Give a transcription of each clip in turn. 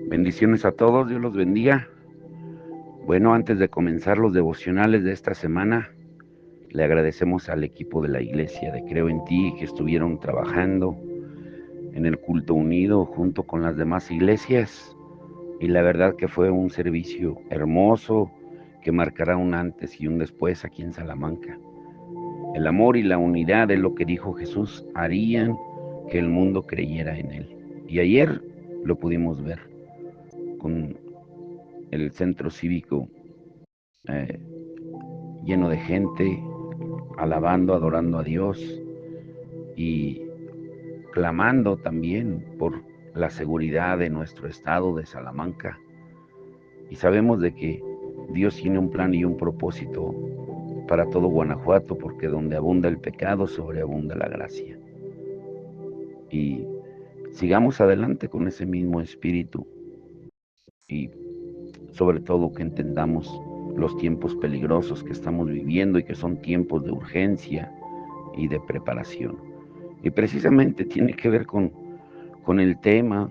Bendiciones a todos, Dios los bendiga. Bueno, antes de comenzar los devocionales de esta semana, le agradecemos al equipo de la iglesia de Creo en Ti que estuvieron trabajando en el culto unido junto con las demás iglesias. Y la verdad que fue un servicio hermoso que marcará un antes y un después aquí en Salamanca. El amor y la unidad de lo que dijo Jesús harían que el mundo creyera en Él. Y ayer lo pudimos ver con el centro cívico eh, lleno de gente, alabando, adorando a Dios y clamando también por la seguridad de nuestro estado de Salamanca. Y sabemos de que Dios tiene un plan y un propósito para todo Guanajuato, porque donde abunda el pecado, sobreabunda la gracia. Y sigamos adelante con ese mismo espíritu y sobre todo que entendamos los tiempos peligrosos que estamos viviendo y que son tiempos de urgencia y de preparación. Y precisamente tiene que ver con el tema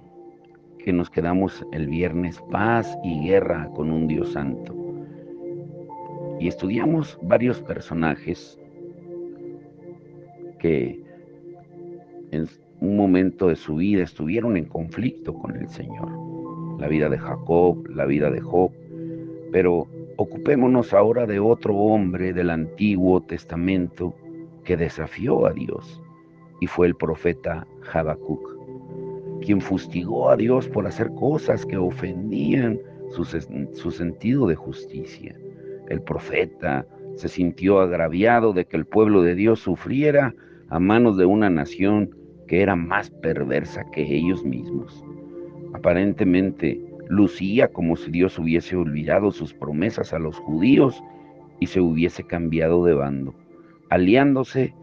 que nos quedamos el viernes, paz y guerra con un Dios santo. Y estudiamos varios personajes que en un momento de su vida estuvieron en conflicto con el Señor. La vida de Jacob, la vida de Job, pero ocupémonos ahora de otro hombre del Antiguo Testamento que desafió a Dios y fue el profeta Habacuc, quien fustigó a Dios por hacer cosas que ofendían su sentido de justicia. El profeta se sintió agraviado de que el pueblo de Dios sufriera a manos de una nación que era más perversa que ellos mismos. Aparentemente lucía como si Dios hubiese olvidado sus promesas a los judíos y se hubiese cambiado de bando, aliándose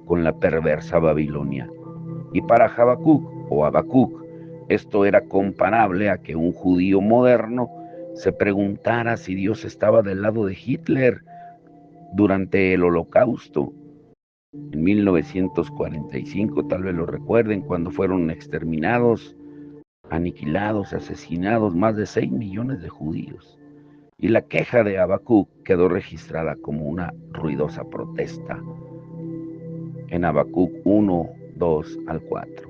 con la perversa Babilonia. Y para Habacuc, esto era comparable a que un judío moderno se preguntara si Dios estaba del lado de Hitler durante el Holocausto. En 1945, tal vez lo recuerden, cuando fueron exterminados, aniquilados, asesinados más de 6 millones de judíos. Y la queja de Habacuc quedó registrada como una ruidosa protesta en Habacuc 1, 2 al 4.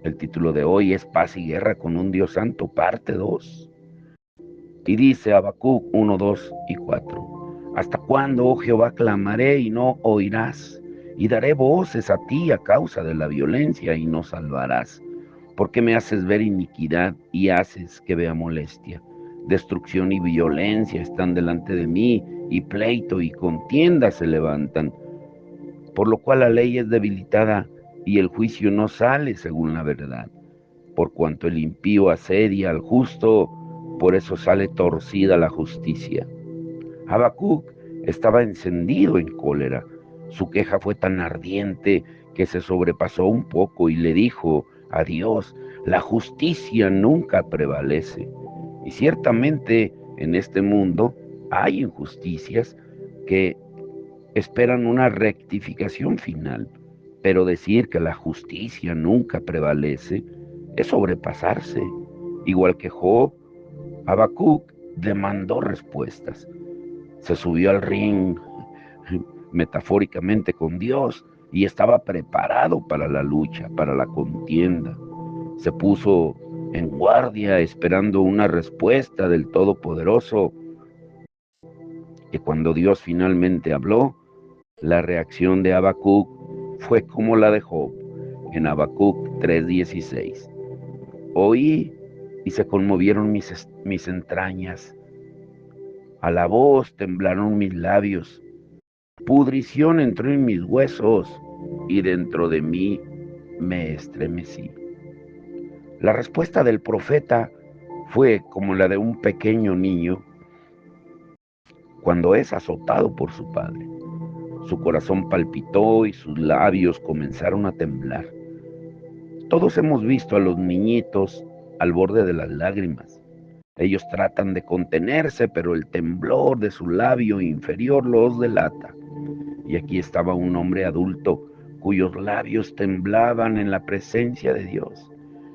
El título de hoy es Paz y Guerra con un Dios Santo, parte 2. Y dice Habacuc 1, 2 y 4. ¿Hasta cuándo, oh Jehová, clamaré y no oirás? Y daré voces a ti a causa de la violencia y no salvarás. Porque me haces ver iniquidad y haces que vea molestia. Destrucción y violencia están delante de mí, y pleito y contienda se levantan. Por lo cual la ley es debilitada y el juicio no sale según la verdad. Por cuanto el impío asedia al justo, por eso sale torcida la justicia. Habacuc estaba encendido en cólera. Su queja fue tan ardiente que se sobrepasó un poco y le dijo a Dios: la justicia nunca prevalece. Y ciertamente en este mundo hay injusticias que esperan una rectificación final, pero decir que la justicia nunca prevalece es sobrepasarse. Igual que Job, Habacuc demandó respuestas. Se subió al ring metafóricamente con Dios y estaba preparado para la lucha, para la contienda. Se puso en guardia esperando una respuesta del Todopoderoso, y cuando Dios finalmente habló, la reacción de Habacuc fue como la de Job en Habacuc 3:16. Oí y se conmovieron mis entrañas. A la voz temblaron mis labios. Pudrición entró en mis huesos y dentro de mí me estremecí. La respuesta del profeta fue como la de un pequeño niño cuando es azotado por su padre. Su corazón palpitó y sus labios comenzaron a temblar. Todos hemos visto a los niñitos al borde de las lágrimas. Ellos tratan de contenerse, pero el temblor de su labio inferior los delata. Y aquí estaba un hombre adulto cuyos labios temblaban en la presencia de Dios.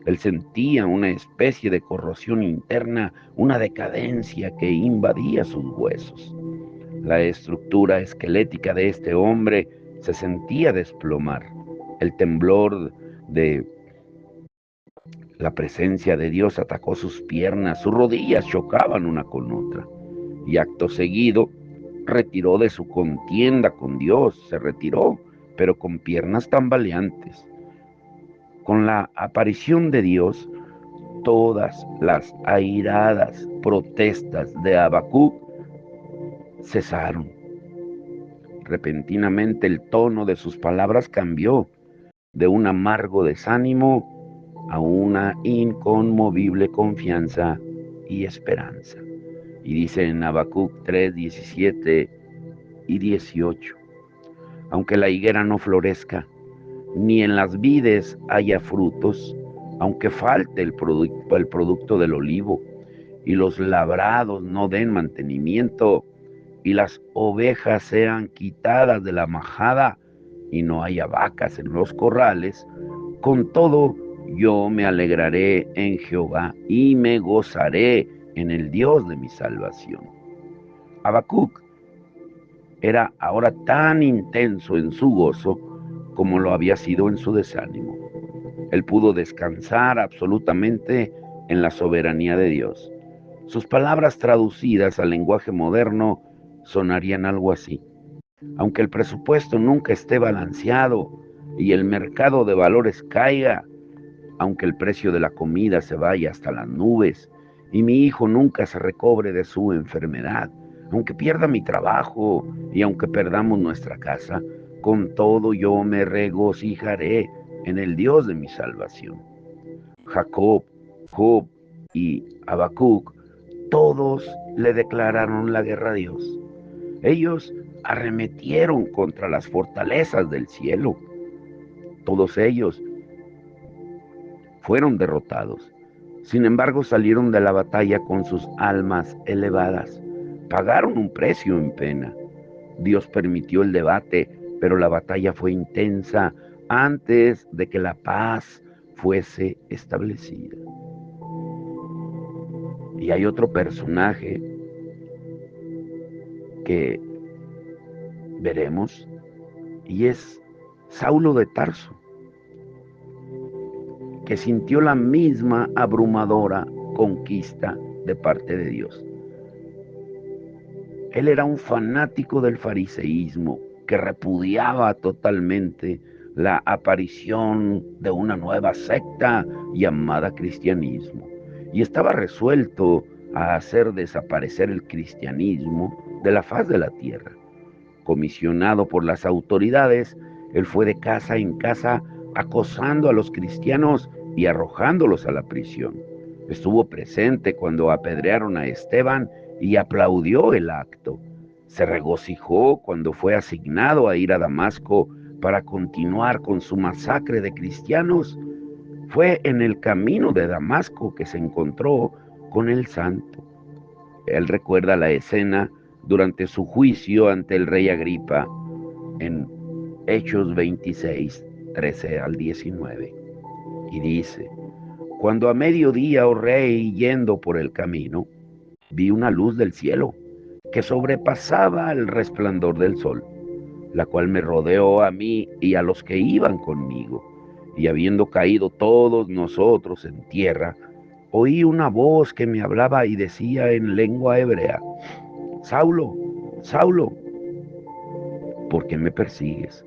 Él sentía una especie de corrosión interna, una decadencia que invadía sus huesos. La estructura esquelética de este hombre se sentía desplomar. El temblor de la presencia de Dios atacó sus piernas, sus rodillas chocaban una con otra. Y acto seguido retiró de su contienda con Dios, se retiró, pero con piernas tambaleantes. Con la aparición de Dios, todas las airadas protestas de Habacuc cesaron. Repentinamente el tono de sus palabras cambió de un amargo desánimo a una inconmovible confianza y esperanza. Y dice en Habacuc 3, 17 y 18, aunque la higuera no florezca, ni en las vides haya frutos, aunque falte el producto del olivo, y los labrados no den mantenimiento, y las ovejas sean quitadas de la majada, y no haya vacas en los corrales, con todo yo me alegraré en Jehová, y me gozaré en el Dios de mi salvación. Habacuc era ahora tan intenso en su gozo como lo había sido en su desánimo. Él pudo descansar absolutamente en la soberanía de Dios. Sus palabras traducidas al lenguaje moderno sonarían algo así. Aunque el presupuesto nunca esté balanceado y el mercado de valores caiga, aunque el precio de la comida se vaya hasta las nubes y mi hijo nunca se recobre de su enfermedad, aunque pierda mi trabajo y aunque perdamos nuestra casa, con todo yo me regocijaré en el Dios de mi salvación. Jacob, Job y Habacuc, todos le declararon la guerra a Dios. Ellos arremetieron contra las fortalezas del cielo. Todos ellos fueron derrotados. Sin embargo, salieron de la batalla con sus almas elevadas. Pagaron un precio en pena. Dios permitió el debate, pero la batalla fue intensa antes de que la paz fuese establecida. Y hay otro personaje que veremos y es Saulo de Tarso, que sintió la misma abrumadora conquista de parte de Dios. Él era un fanático del fariseísmo que repudiaba totalmente la aparición de una nueva secta llamada cristianismo y estaba resuelto a hacer desaparecer el cristianismo de la faz de la tierra. Comisionado por las autoridades, él fue de casa en casa acosando a los cristianos y arrojándolos a la prisión. Estuvo presente cuando apedrearon a Esteban y aplaudió el acto. Se regocijó cuando fue asignado a ir a Damasco para continuar con su masacre de cristianos. Fue en el camino de Damasco que se encontró con el santo. Él recuerda la escena durante su juicio ante el rey Agripa en Hechos 26, 13 al 19. Y dice, cuando a mediodía, oh rey, yendo por el camino, vi una luz del cielo que sobrepasaba el resplandor del sol, la cual me rodeó a mí y a los que iban conmigo. Y habiendo caído todos nosotros en tierra, oí una voz que me hablaba y decía en lengua hebrea, Saulo, Saulo, ¿por qué me persigues?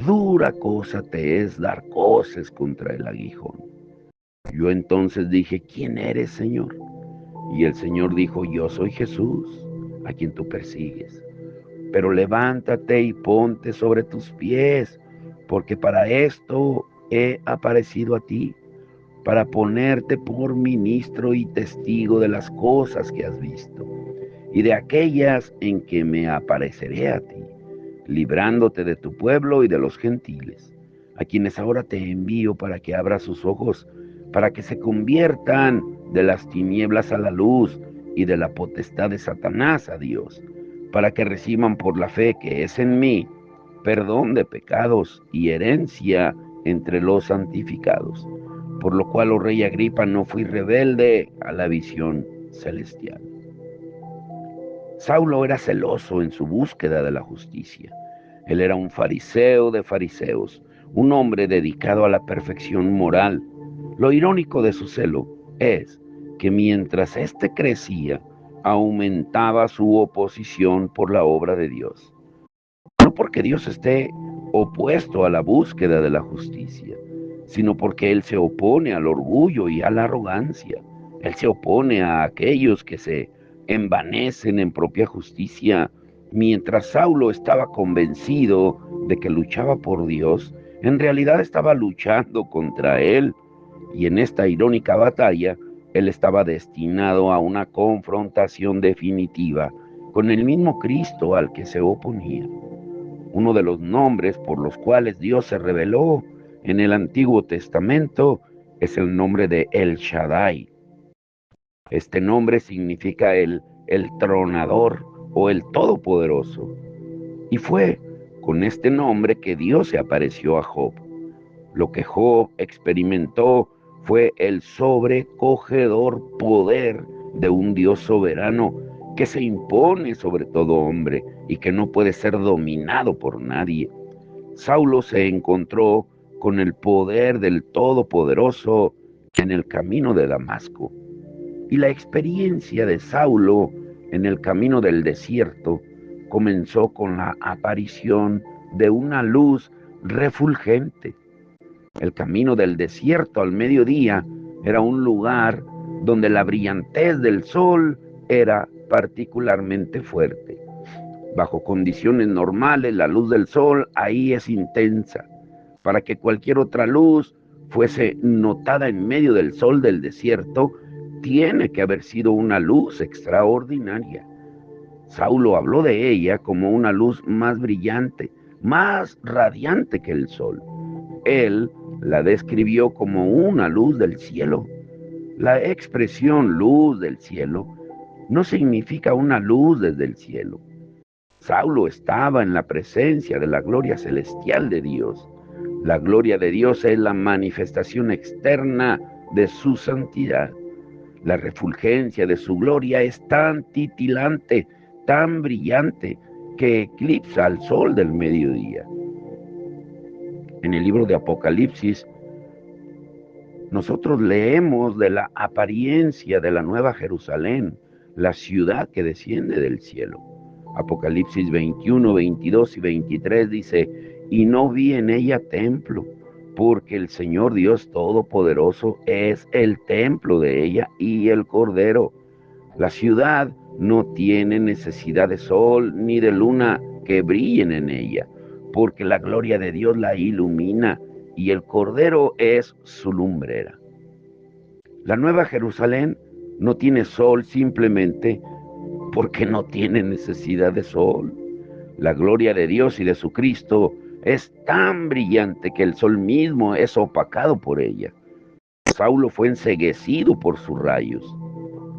Dura cosa te es dar coces contra el aguijón. Yo entonces dije, ¿quién eres, Señor? Y el Señor dijo, yo soy Jesús, a quien tú persigues. Pero levántate y ponte sobre tus pies, porque para esto he aparecido a ti, para ponerte por ministro y testigo de las cosas que has visto, y de aquellas en que me apareceré a ti, librándote de tu pueblo y de los gentiles, a quienes ahora te envío para que abras sus ojos, para que se conviertan de las tinieblas a la luz y de la potestad de Satanás a Dios, para que reciban por la fe que es en mí perdón de pecados y herencia entre los santificados, por lo cual, oh rey Agripa, no fui rebelde a la visión celestial. Saulo era celoso en su búsqueda de la justicia. Él era un fariseo de fariseos, un hombre dedicado a la perfección moral. Lo irónico de su celo es que mientras éste crecía, aumentaba su oposición por la obra de Dios. No porque Dios esté opuesto a la búsqueda de la justicia, sino porque Él se opone al orgullo y a la arrogancia. Él se opone a aquellos que se envanecen en propia justicia. Mientras Saulo estaba convencido de que luchaba por Dios, en realidad estaba luchando contra Él. Y en esta irónica batalla, él estaba destinado a una confrontación definitiva con el mismo Cristo al que se oponía. Uno de los nombres por los cuales Dios se reveló en el Antiguo Testamento es el nombre de El Shaddai. Este nombre significa el tronador o el todopoderoso. Y fue con este nombre que Dios se apareció a Job. Lo que Job experimentó fue el sobrecogedor poder de un Dios soberano que se impone sobre todo hombre y que no puede ser dominado por nadie. Saulo se encontró con el poder del Todopoderoso en el camino de Damasco. Y la experiencia de Saulo en el camino del desierto comenzó con la aparición de una luz refulgente. El camino del desierto al mediodía era un lugar donde la brillantez del sol era particularmente fuerte. Bajo condiciones normales, la luz del sol ahí es intensa. Para que cualquier otra luz fuese notada en medio del sol del desierto, tiene que haber sido una luz extraordinaria. Saulo habló de ella como una luz más brillante, más radiante que el sol. Él la describió como una luz del cielo. La expresión luz del cielo no significa una luz desde el cielo. Saulo estaba en la presencia de la gloria celestial de Dios. La gloria de Dios es la manifestación externa de su santidad. La refulgencia de su gloria es tan titilante, tan brillante, que eclipsa al sol del mediodía. En el libro de Apocalipsis, nosotros leemos de la apariencia de la Nueva Jerusalén, la ciudad que desciende del cielo. Apocalipsis 21, 22 y 23 dice: y no vi en ella templo, porque el Señor Dios Todopoderoso es el templo de ella y el Cordero. La ciudad no tiene necesidad de sol ni de luna que brillen en ella, porque la gloria de Dios la ilumina y el Cordero es su lumbrera. La Nueva Jerusalén no tiene sol simplemente porque no tiene necesidad de sol. La gloria de Dios y de su Cristo es tan brillante que el sol mismo es opacado por ella. Saulo fue enceguecido por sus rayos.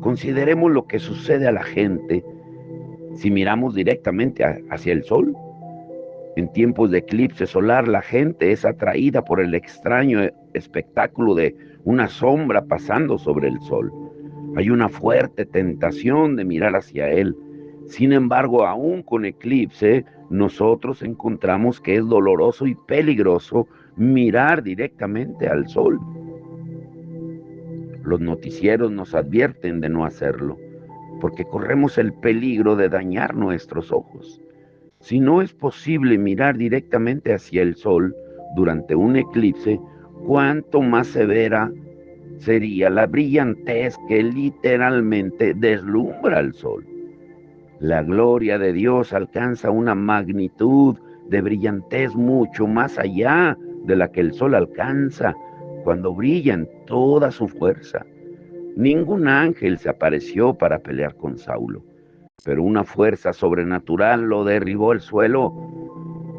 Consideremos lo que sucede a la gente si miramos directamente hacia el sol. En tiempos de eclipse solar, la gente es atraída por el extraño espectáculo de una sombra pasando sobre el sol. Hay una fuerte tentación de mirar hacia él. Sin embargo, aún con eclipse, nosotros encontramos que es doloroso y peligroso mirar directamente al sol. Los noticieros nos advierten de no hacerlo, porque corremos el peligro de dañar nuestros ojos. Si no es posible mirar directamente hacia el sol durante un eclipse, cuánto más severa sería la brillantez que literalmente deslumbra al sol. La gloria de Dios alcanza una magnitud de brillantez mucho más allá de la que el sol alcanza cuando brilla en toda su fuerza. Ningún ángel se apareció para pelear con Saulo, pero una fuerza sobrenatural lo derribó al suelo.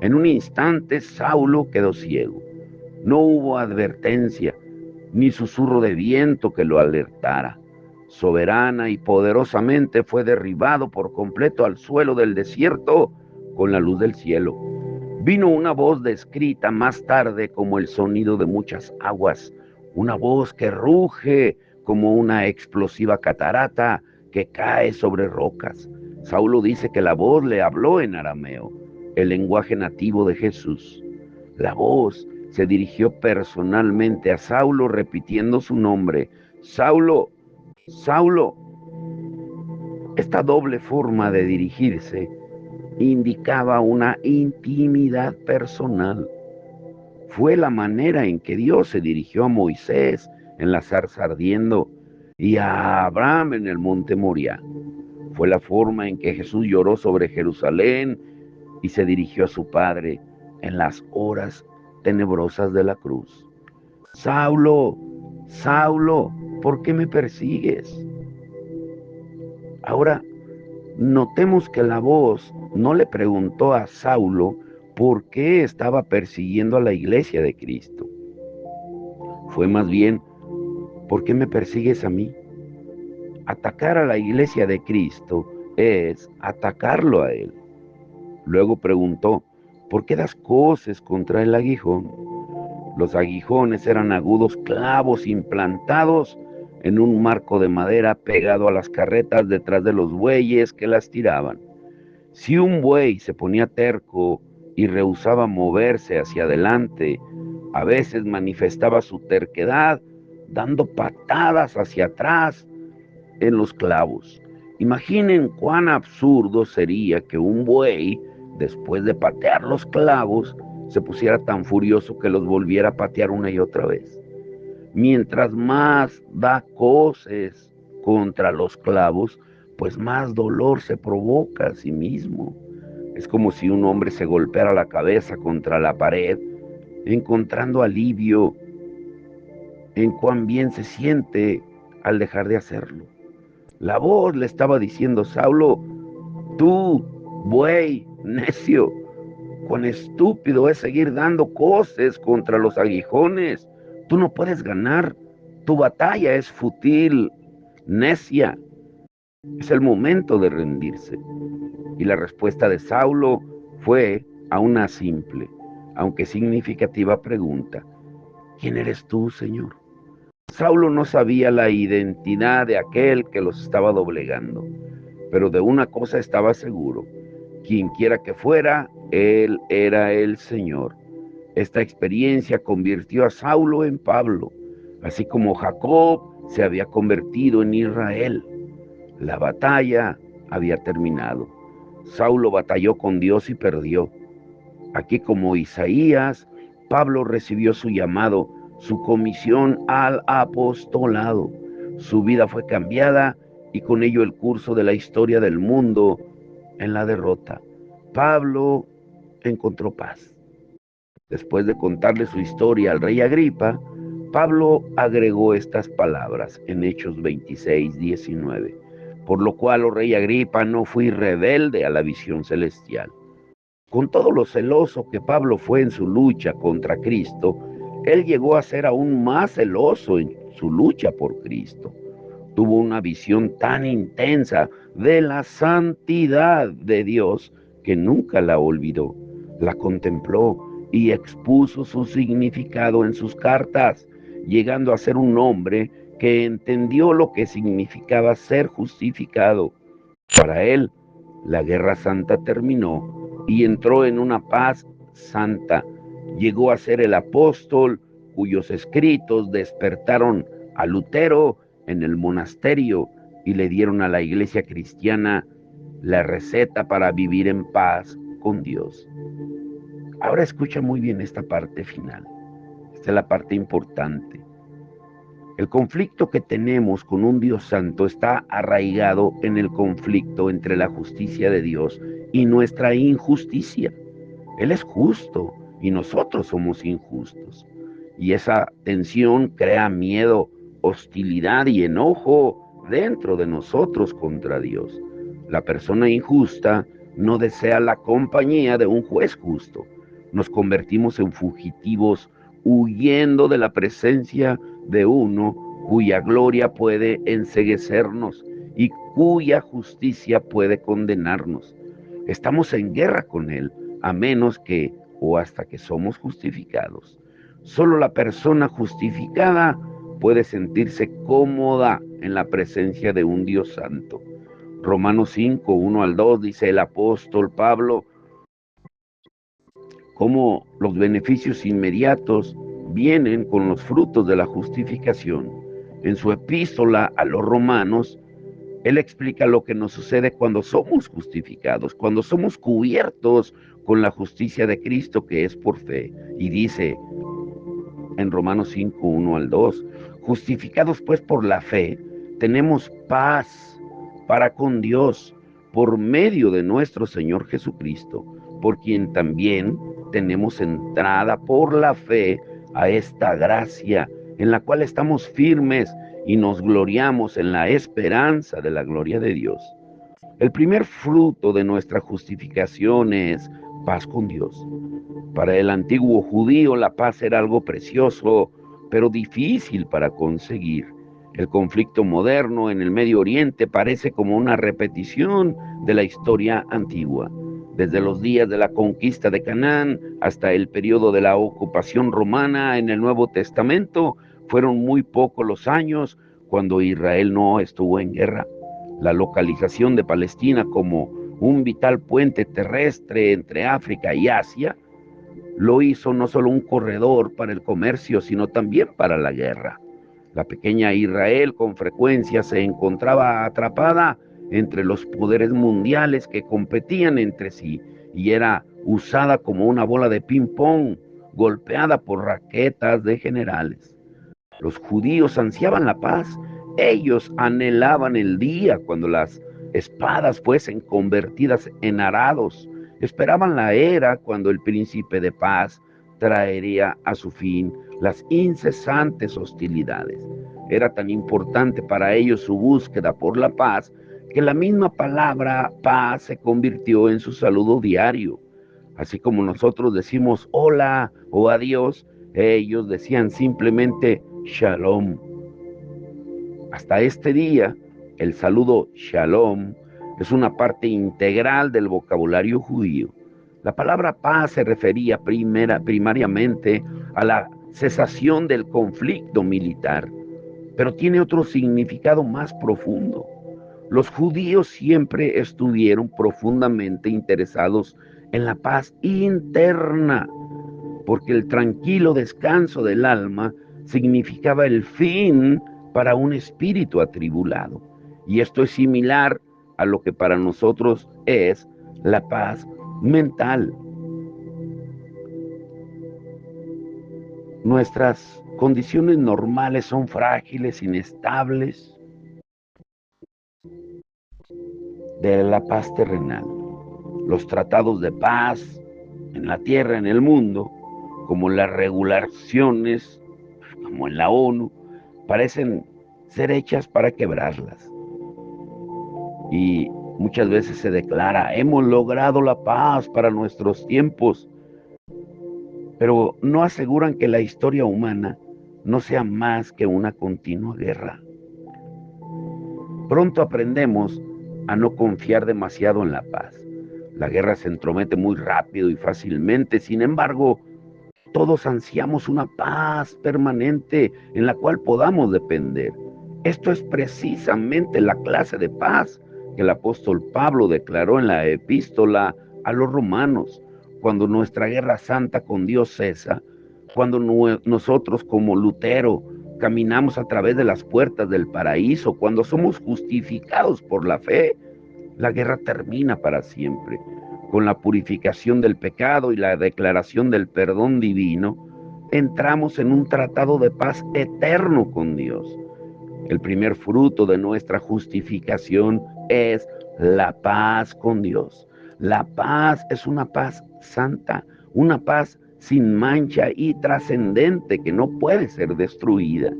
En un instante Saulo quedó ciego. No hubo advertencia ni susurro de viento que lo alertara. Soberana y poderosamente fue derribado por completo al suelo del desierto con la luz del cielo. Vino una voz descrita más tarde como el sonido de muchas aguas, una voz que ruge como una explosiva catarata que cae sobre rocas. Saulo dice que la voz le habló en arameo, el lenguaje nativo de Jesús. La voz se dirigió personalmente a Saulo repitiendo su nombre: Saulo, Saulo. Esta doble forma de dirigirse indicaba una intimidad personal. Fue la manera en que Dios se dirigió a Moisés en la zarza ardiendo y a Abraham en el monte Moria. Fue la forma en que Jesús lloró sobre Jerusalén y se dirigió a su Padre en las horas tenebrosas de la cruz. Saulo, Saulo, ¿por qué me persigues? Ahora, notemos que la voz no le preguntó a Saulo por qué estaba persiguiendo a la iglesia de Cristo. Fue más bien: ¿por qué me persigues a mí? Atacar a la iglesia de Cristo es atacarlo a él. Luego preguntó: ¿por qué das coces contra el aguijón? Los aguijones eran agudos clavos implantados en un marco de madera pegado a las carretas detrás de los bueyes que las tiraban. Si un buey se ponía terco y rehusaba moverse hacia adelante, a veces manifestaba su terquedad dando patadas hacia atrás en los clavos. Imaginen cuán absurdo sería que un buey, después de patear los clavos, se pusiera tan furioso que los volviera a patear una y otra vez. Mientras más da coces contra los clavos, pues más dolor se provoca a sí mismo. Es como si un hombre se golpeara la cabeza contra la pared, encontrando alivio en cuán bien se siente al dejar de hacerlo. La voz le estaba diciendo: Saulo, tú, buey, necio, cuán estúpido es seguir dando coces contra los aguijones. Tú no puedes ganar, tu batalla es fútil, necia. Es el momento de rendirse. Y la respuesta de Saulo fue a una simple, aunque significativa pregunta: ¿quién eres tú, Señor? Saulo no sabía la identidad de aquel que los estaba doblegando, pero de una cosa estaba seguro: quien quiera que fuera, él era el Señor. Esta experiencia convirtió a Saulo en Pablo, así como Jacob se había convertido en Israel. La batalla había terminado. Saulo batalló con Dios y perdió. Aquí, como Isaías, Pablo recibió su llamado, su comisión al apostolado. Su vida fue cambiada y con ello el curso de la historia del mundo en la derrota. Pablo encontró paz. Después de contarle su historia al rey Agripa, Pablo agregó estas palabras en Hechos 26:19: por lo cual, oh rey Agripa, no fui rebelde a la visión celestial. Con todo lo celoso que Pablo fue en su lucha contra Cristo, él llegó a ser aún más celoso en su lucha por Cristo. Tuvo una visión tan intensa de la santidad de Dios que nunca la olvidó. La contempló y expuso su significado en sus cartas, llegando a ser un hombre que entendió lo que significaba ser justificado. Para él, la guerra santa terminó y entró en una paz santa. Llegó a ser el apóstol cuyos escritos despertaron a Lutero en el monasterio y le dieron a la iglesia cristiana la receta para vivir en paz con Dios. Ahora escucha muy bien esta parte final. Esta es la parte importante. El conflicto que tenemos con un Dios santo está arraigado en el conflicto entre la justicia de Dios y nuestra injusticia. Él es justo y nosotros somos injustos. Y esa tensión crea miedo, hostilidad y enojo dentro de nosotros contra Dios. La persona injusta no desea la compañía de un juez justo. Nos convertimos en fugitivos huyendo de la presencia de uno cuya gloria puede enceguecernos y cuya justicia puede condenarnos. Estamos en guerra con él, a menos que o hasta que somos justificados. Solo la persona justificada puede sentirse cómoda en la presencia de un Dios santo. Romanos 5, 1 al 2 dice el apóstol Pablo cómo los beneficios inmediatos vienen con los frutos de la justificación. En su epístola a los romanos, él explica lo que nos sucede cuando somos justificados, cuando somos cubiertos con la justicia de Cristo que es por fe. Y dice en Romanos 5, 1 al 2, justificados pues por la fe, tenemos paz para con Dios por medio de nuestro Señor Jesucristo, por quien también tenemos entrada por la fe a esta gracia en la cual estamos firmes y nos gloriamos en la esperanza de la gloria de Dios. El primer fruto de nuestra justificación es paz con Dios. Para el antiguo judío la paz era algo precioso, pero difícil para conseguir. El conflicto moderno en el Medio Oriente parece como una repetición de la historia antigua. Desde los días de la conquista de Canaán hasta el periodo de la ocupación romana en el Nuevo Testamento, fueron muy pocos los años cuando Israel no estuvo en guerra. La localización de Palestina como un vital puente terrestre entre África y Asia lo hizo no solo un corredor para el comercio, sino también para la guerra. La pequeña Israel con frecuencia se encontraba atrapada entre los poderes mundiales que competían entre sí y era usada como una bola de ping-pong, golpeada por raquetas de generales. Los judíos ansiaban la paz, ellos anhelaban el día cuando las espadas fuesen convertidas en arados, esperaban la era cuando el príncipe de paz traería a su fin las incesantes hostilidades. Era tan importante para ellos su búsqueda por la paz que la misma palabra paz se convirtió en su saludo diario. Así como nosotros decimos hola o adiós, ellos decían simplemente Shalom. Hasta este día, el saludo Shalom es una parte integral del vocabulario judío. La palabra paz se refería primariamente a la cesación del conflicto militar, pero tiene otro significado más profundo. Los judíos siempre estuvieron profundamente interesados en la paz interna, porque el tranquilo descanso del alma significaba el fin para un espíritu atribulado. Y esto es similar a lo que para nosotros es la paz mental. Nuestras condiciones normales son frágiles, inestables de la paz terrenal. Los tratados de paz en la tierra, en el mundo, como las regulaciones, como en la ONU, parecen ser hechas para quebrarlas. Y muchas veces se declara, hemos logrado la paz para nuestros tiempos, pero no aseguran que la historia humana no sea más que una continua guerra. Pronto aprendemos a no confiar demasiado en la paz. La guerra se entromete muy rápido y fácilmente, sin embargo, todos ansiamos una paz permanente en la cual podamos depender. Esto es precisamente la clase de paz que el apóstol Pablo declaró en la epístola a los romanos. Cuando nuestra guerra santa con Dios cesa, cuando nosotros como Lutero caminamos a través de las puertas del paraíso, cuando somos justificados por la fe, la guerra termina para siempre. Con la purificación del pecado y la declaración del perdón divino, entramos en un tratado de paz eterno con Dios. El primer fruto de nuestra justificación es la paz con Dios. La paz es una paz santa, una paz sin mancha y trascendente que no puede ser destruida.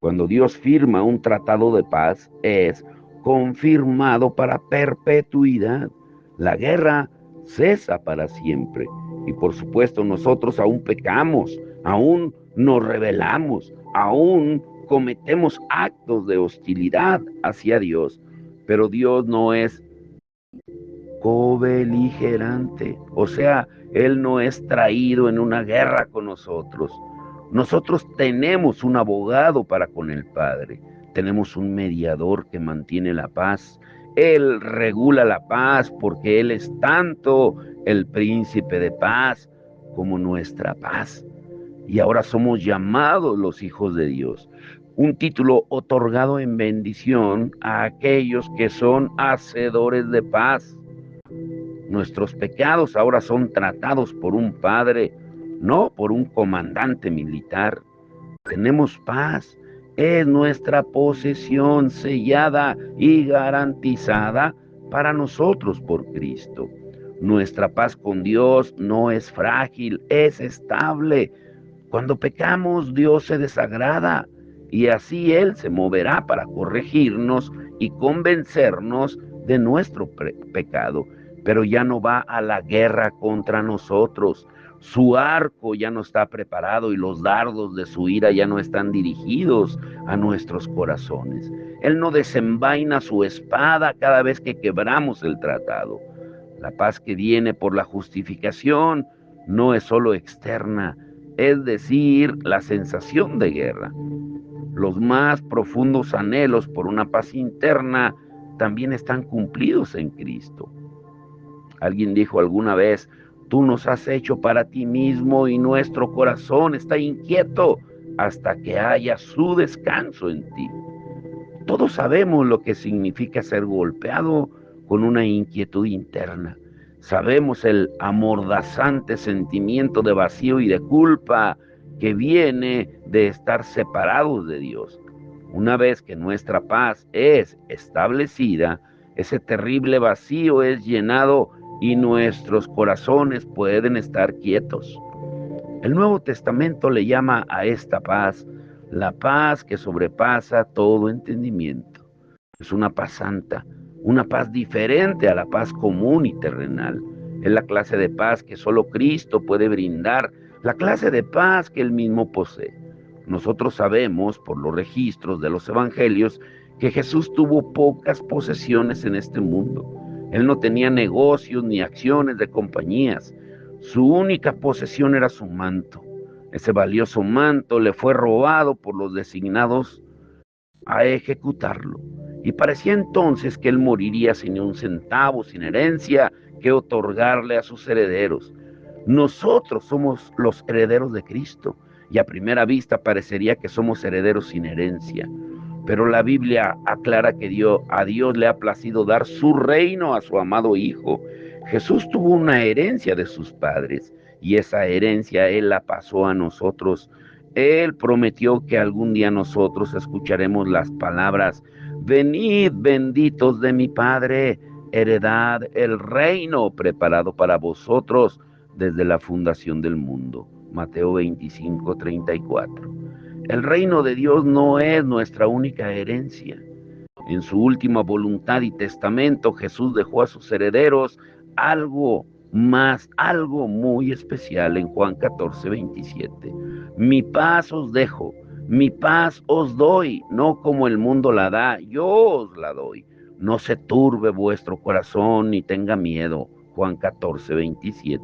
Cuando Dios firma un tratado de paz, es confirmado para perpetuidad. La guerra cesa para siempre. Y por supuesto nosotros aún pecamos, aún nos rebelamos, aún cometemos actos de hostilidad hacia Dios. Pero Dios no es cobeligerante, o sea, Él no es traído en una guerra con nosotros. Nosotros tenemos un abogado para con el Padre. Tenemos un mediador que mantiene la paz. Él regula la paz porque Él es tanto el príncipe de paz como nuestra paz. Y ahora somos llamados los hijos de Dios. Un título otorgado en bendición a aquellos que son hacedores de paz. Nuestros pecados ahora son tratados por un padre, no por un comandante militar. Tenemos paz. Es nuestra posesión sellada y garantizada para nosotros por Cristo. Nuestra paz con Dios no es frágil, es estable. Cuando pecamos, Dios se desagrada y así Él se moverá para corregirnos y convencernos de nuestro pecado. Pero ya no va a la guerra contra nosotros. Su arco ya no está preparado y los dardos de su ira ya no están dirigidos a nuestros corazones. Él no desenvaina su espada cada vez que quebramos el tratado. La paz que viene por la justificación no es solo externa, es decir, la sensación de guerra. Los más profundos anhelos por una paz interna también están cumplidos en Cristo. Alguien dijo alguna vez: tú nos has hecho para ti mismo y nuestro corazón está inquieto hasta que haya su descanso en ti. Todos sabemos lo que significa ser golpeado con una inquietud interna. Sabemos el amordazante sentimiento de vacío y de culpa que viene de estar separados de Dios. Una vez que nuestra paz es establecida, ese terrible vacío es llenado y nuestros corazones pueden estar quietos. El Nuevo Testamento le llama a esta paz la paz que sobrepasa todo entendimiento. Es una paz santa, una paz diferente a la paz común y terrenal. Es la clase de paz que solo Cristo puede brindar, la clase de paz que Él mismo posee. Nosotros sabemos por los registros de los evangelios que Jesús tuvo pocas posesiones en este mundo. Él no tenía negocios ni acciones de compañías. Su única posesión era su manto. Ese valioso manto le fue robado por los designados a ejecutarlo. Y parecía entonces que él moriría sin un centavo, sin herencia que otorgarle a sus herederos. Nosotros somos los herederos de Cristo y a primera vista parecería que somos herederos sin herencia. Pero la Biblia aclara que a Dios le ha placido dar su reino a su amado Hijo. Jesús tuvo una herencia de sus padres y esa herencia Él la pasó a nosotros. Él prometió que algún día nosotros escucharemos las palabras: venid benditos de mi Padre, heredad el reino preparado para vosotros desde la fundación del mundo. Mateo 25:34. El reino de Dios no es nuestra única herencia. En su última voluntad y testamento, Jesús dejó a sus herederos algo más, algo muy especial en Juan 14:27. Mi paz os dejo, mi paz os doy, no como el mundo la da, yo os la doy. No se turbe vuestro corazón ni tenga miedo. Juan 14:27.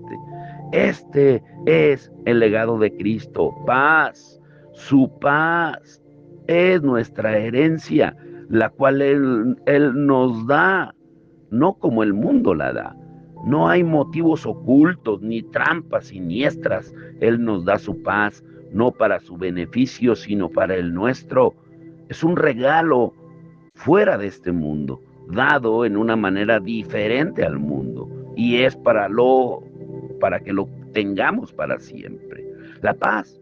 Este es el legado de Cristo, paz. Su paz es nuestra herencia, la cual Él nos da, no como el mundo la da. No hay motivos ocultos ni trampas siniestras. Él nos da su paz, no para su beneficio, sino para el nuestro. Es un regalo fuera de este mundo, dado en una manera diferente al mundo, y es para que lo tengamos para siempre. La paz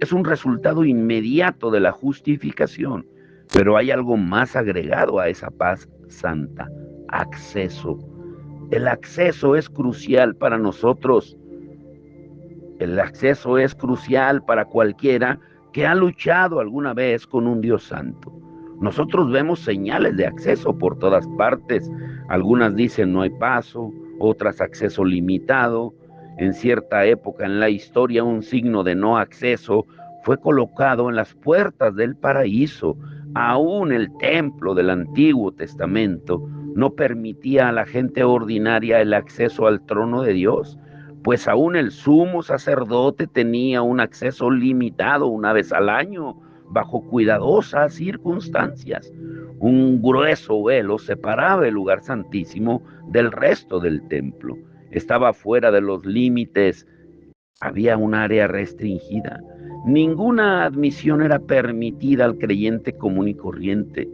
es un resultado inmediato de la justificación, pero hay algo más agregado a esa paz santa: acceso. El acceso es crucial para nosotros. El acceso es crucial para cualquiera que ha luchado alguna vez con un Dios santo. Nosotros vemos señales de acceso por todas partes. Algunas dicen no hay paso, otras acceso limitado. En cierta época en la historia, un signo de no acceso fue colocado en las puertas del paraíso. Aún el templo del Antiguo Testamento no permitía a la gente ordinaria el acceso al trono de Dios. pues aún el sumo sacerdote tenía un acceso limitado una vez al año, bajo cuidadosas circunstancias. Un grueso velo separaba el lugar santísimo del resto del templo. Estaba fuera de los límites, había un área restringida. Ninguna admisión era permitida al creyente común y corriente.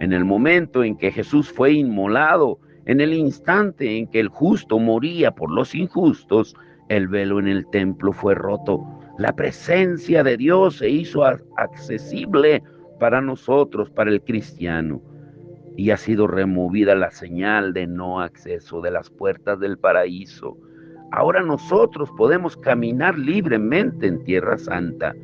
En el momento en que Jesús fue inmolado, en el instante en que el justo moría por los injustos, el velo en el templo fue roto. La presencia de Dios se hizo accesible para nosotros, para el cristiano, y ha sido removida la señal de no acceso de las puertas del paraíso. Ahora nosotros podemos caminar libremente en Tierra Santa.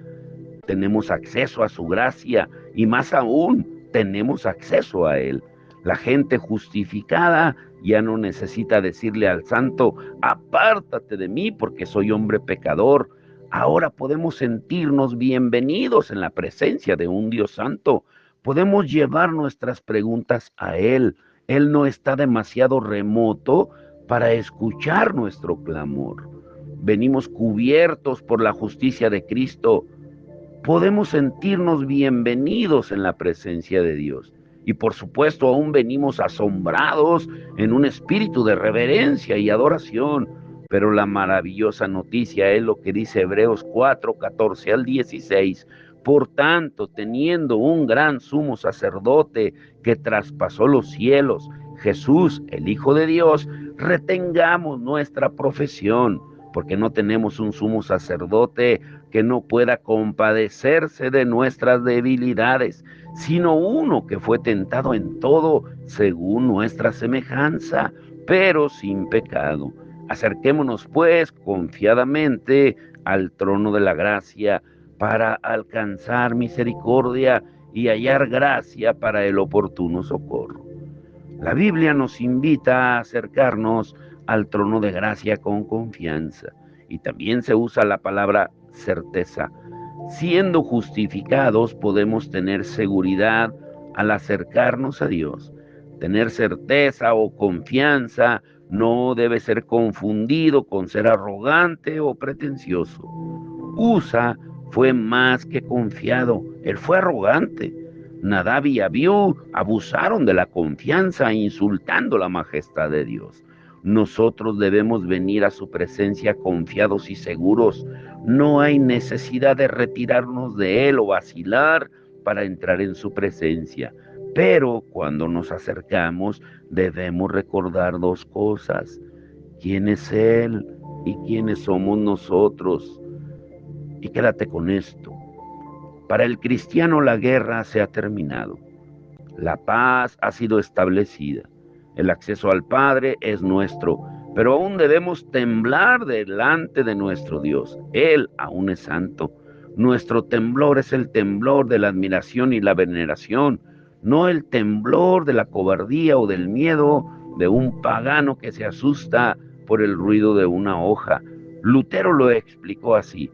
Tenemos acceso a su gracia y más aún tenemos acceso a Él. La gente justificada ya no necesita decirle al santo: apártate de mí porque soy hombre pecador. Ahora podemos sentirnos bienvenidos en la presencia de un Dios santo. Podemos llevar nuestras preguntas a Él. Él no está demasiado remoto para escuchar nuestro clamor. Venimos cubiertos por la justicia de Cristo. Podemos sentirnos bienvenidos en la presencia de Dios. Y por supuesto, aún venimos asombrados en un espíritu de reverencia y adoración. Pero la maravillosa noticia es lo que dice Hebreos 4, 14 al 16. Por tanto, teniendo un gran sumo sacerdote que traspasó los cielos, Jesús, el Hijo de Dios, retengamos nuestra profesión, porque no tenemos un sumo sacerdote que no pueda compadecerse de nuestras debilidades, sino uno que fue tentado en todo según nuestra semejanza, pero sin pecado. Acerquémonos pues confiadamente al trono de la gracia para alcanzar misericordia y hallar gracia para el oportuno socorro. La Biblia nos invita a acercarnos al trono de gracia con confianza, y también se usa la palabra certeza. Siendo justificados podemos tener seguridad al acercarnos a Dios. Tener certeza o confianza no debe ser confundido con ser arrogante o pretencioso. Usa fue más que confiado, él fue arrogante. Nadab y Abiú abusaron de la confianza, insultando la majestad de Dios. Nosotros debemos venir a su presencia confiados y seguros. No hay necesidad de retirarnos de Él o vacilar para entrar en su presencia. Pero cuando nos acercamos, debemos recordar dos cosas: quién es Él y quiénes somos nosotros. Y quédate con esto: para el cristiano la guerra se ha terminado. La paz ha sido establecida. El acceso al Padre es nuestro, pero aún debemos temblar delante de nuestro Dios. Él aún es santo. Nuestro temblor es el temblor de la admiración y la veneración, no el temblor de la cobardía o del miedo de un pagano que se asusta por el ruido de una hoja. Lutero lo explicó así: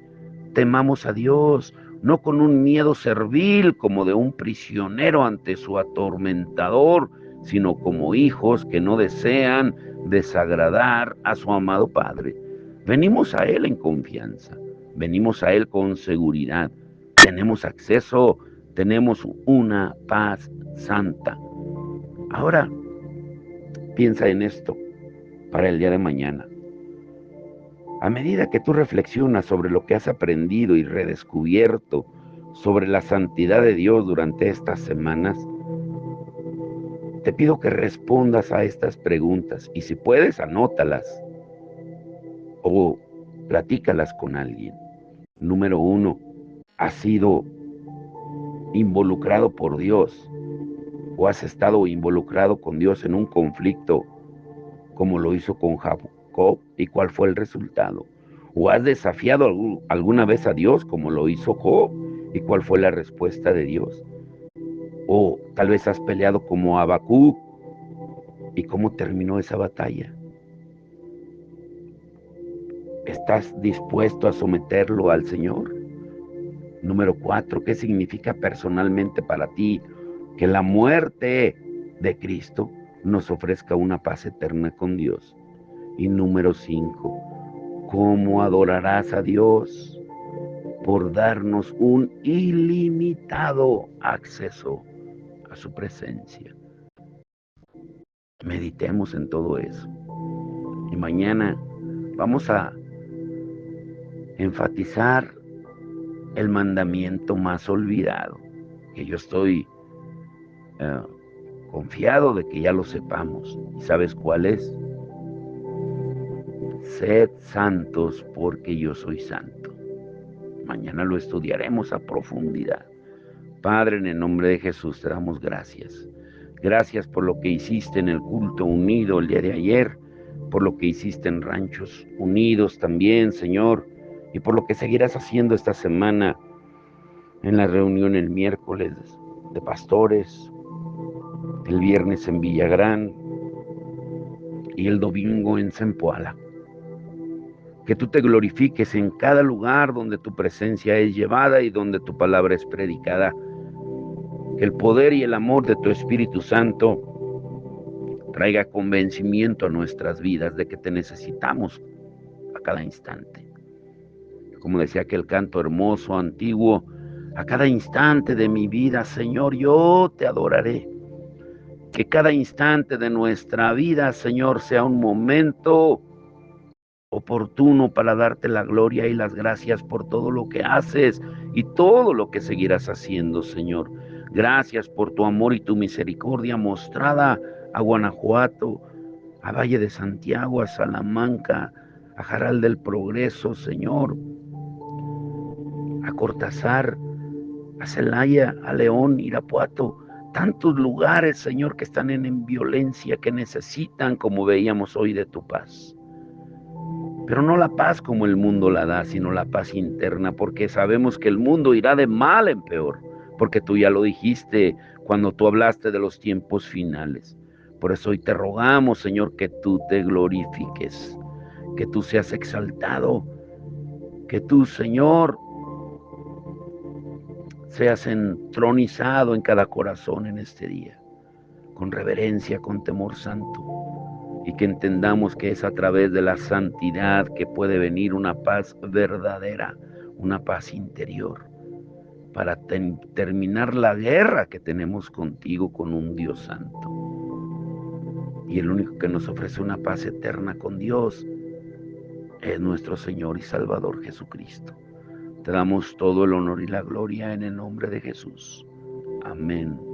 temamos a Dios, no con un miedo servil como de un prisionero ante su atormentador, sino como hijos que no desean desagradar a su amado Padre. Venimos a Él en confianza, venimos a Él con seguridad, tenemos acceso, tenemos una paz santa. Ahora, piensa en esto para el día de mañana. A medida que tú reflexionas sobre lo que has aprendido y redescubierto sobre la santidad de Dios durante estas semanas, te pido que respondas a estas preguntas y, si puedes, anótalas o platícalas con alguien. Número 1, ¿has sido involucrado por Dios o has estado involucrado con Dios en un conflicto como lo hizo con Jacob, y cuál fue el resultado? ¿O has desafiado alguna vez a Dios como lo hizo Job, y cuál fue la respuesta de Dios? ¿O tal vez has peleado como Habacuc, y cómo terminó esa batalla? ¿Estás dispuesto a someterlo al Señor? Número 4, ¿qué significa personalmente para ti que la muerte de Cristo nos ofrezca una paz eterna con Dios? Y número 5, ¿Cómo adorarás a Dios? Por darnos un ilimitado acceso a su presencia. Meditemos en todo eso. Y mañana vamos a enfatizar el mandamiento más olvidado, que yo estoy eh, confiado de que ya lo sepamos. ¿Y sabes cuál es? Sed santos porque yo soy santo. Mañana lo estudiaremos a profundidad. Padre, en el nombre de Jesús te damos gracias. Gracias por lo que hiciste en el culto unido el día de ayer, por lo que hiciste en Ranchos Unidos también, Señor, y por lo que seguirás haciendo esta semana en la reunión el miércoles de pastores, el viernes en Villagrán y el domingo en Zempoala. Que tú te glorifiques en cada lugar donde tu presencia es llevada y donde tu palabra es predicada. Que el poder y el amor de tu Espíritu Santo traiga convencimiento a nuestras vidas de que te necesitamos a cada instante. Como decía aquel canto hermoso, antiguo, a cada instante de mi vida, Señor, yo te adoraré. Que cada instante de nuestra vida, Señor, sea un momento oportuno para darte la gloria y las gracias por todo lo que haces y todo lo que seguirás haciendo, Señor. Gracias por tu amor y tu misericordia mostrada a Guanajuato, a Valle de Santiago, a Salamanca, a Jaral del Progreso, Señor, a Cortázar, a Celaya, a León, Irapuato, tantos lugares, Señor, que están en violencia, que necesitan, como veíamos hoy, de tu paz. Pero no la paz como el mundo la da, sino la paz interna, porque sabemos que el mundo irá de mal en peor, porque tú ya lo dijiste cuando tú hablaste de los tiempos finales. Por eso hoy te rogamos, Señor, que tú te glorifiques, que tú seas exaltado, que tú, Señor, seas entronizado en cada corazón en este día, con reverencia, con temor santo. Y que entendamos que es a través de la santidad que puede venir una paz verdadera, una paz interior, para terminar la guerra que tenemos contigo, con un Dios santo. Y el único que nos ofrece una paz eterna con Dios es nuestro Señor y Salvador Jesucristo. Te damos todo el honor y la gloria en el nombre de Jesús. Amén.